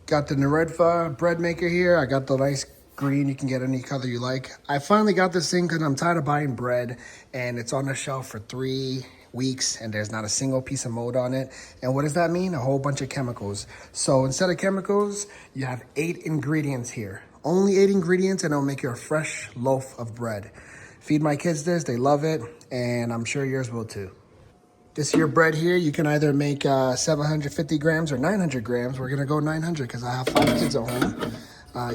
Got the Neretva Bread Maker here. I got the nice green. You can get any color you like. I finally got this thing because I'm tired of buying bread and it's on the shelf for 3 weeks and there's not a single piece of mold on it. And what does that mean? A whole bunch of chemicals. So instead of chemicals, you have 8 ingredients here. Only 8 ingredients and it'll make you a fresh loaf of bread. Feed my kids this, they love it, and I'm sure yours will too. This your bread here, you can either make 750 grams or 900 grams. We're gonna go 900 because I have 5 kids at home.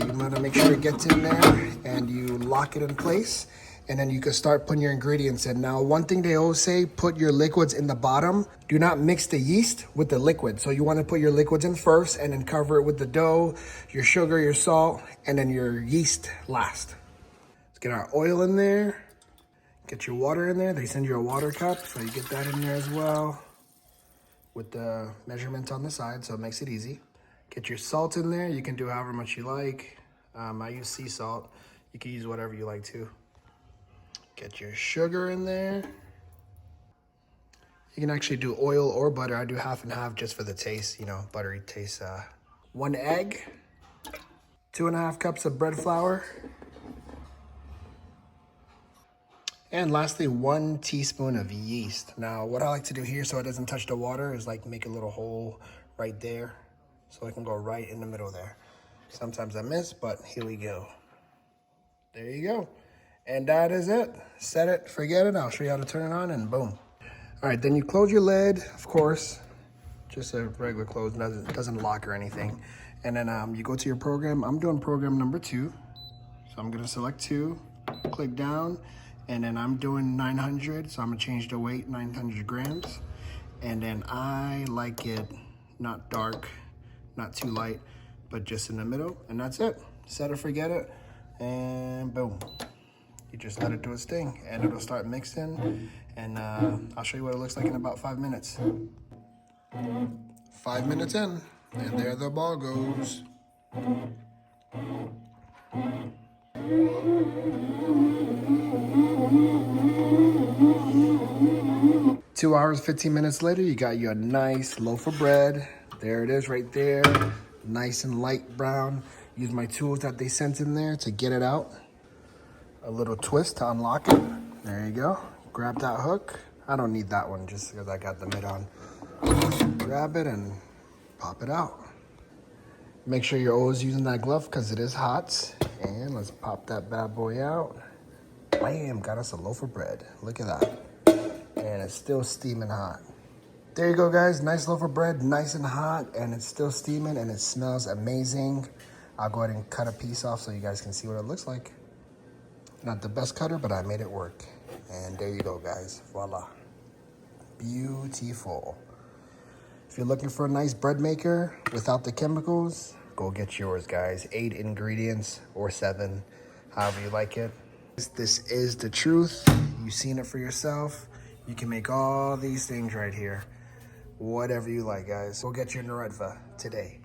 You wanna make sure it gets in there and you lock it in place, and then you can start putting your ingredients in. Now, one thing they always say, put your liquids in the bottom. Do not mix the yeast with the liquid. So you wanna put your liquids in first and then cover it with the dough, your sugar, your salt, and then your yeast last. Let's get our oil in there. Get your water in there. They send you a water cup, so you get that in there as well with the measurements on the side, so it makes it easy. Get your salt in there. You can do however much you like. I use sea salt. You can use whatever you like too. Get your sugar in there. You can actually do oil or butter. I do half and half just for the taste, you know, buttery taste. 1 egg, 2.5 cups of bread flour, and lastly, 1 teaspoon of yeast. Now, what I like to do here so it doesn't touch the water is like make a little hole right there so it can go right in the middle there. Sometimes I miss, but here we go. There you go. And that is it. Set it, forget it. I'll show you how to turn it on and boom. All right, then you close your lid, of course. Just a regular close, doesn't lock or anything. And then you go to your program. I'm doing program number 2. So I'm gonna select 2, click down, and then I'm doing 900, so I'm gonna change the weight, 900 grams. And then I like it not dark, not too light, but just in the middle, and that's it. Set it, forget it, and boom. You just let it do its thing, and it'll start mixing, and I'll show you what it looks like in about 5 minutes. 5 minutes in, and there the ball goes. 2 hours, 15 minutes later, you got your nice loaf of bread. There it is right there, nice and light brown. Use my tools that they sent in there to get it out. A little twist to unlock it. There you go. Grab that hook. I don't need that one just because I got the mid on. Grab it and pop it out. Make sure you're always using that glove because it is hot. And let's pop that bad boy out. Bam, got us a loaf of bread. Look at that. And it's still steaming hot. There you go, guys. Nice loaf of bread, nice and hot, and it's still steaming and it smells amazing. I'll go ahead and cut a piece off so you guys can see what it looks like. Not the best cutter, but I made it work. And there you go, guys. Voila. Beautiful. If you're looking for a nice bread maker without the chemicals, go get yours, guys. 8 ingredients or 7, however you like it. This is the truth. You've seen it for yourself. You can make all these things right here. Whatever you like, guys. Go get your Neretva today.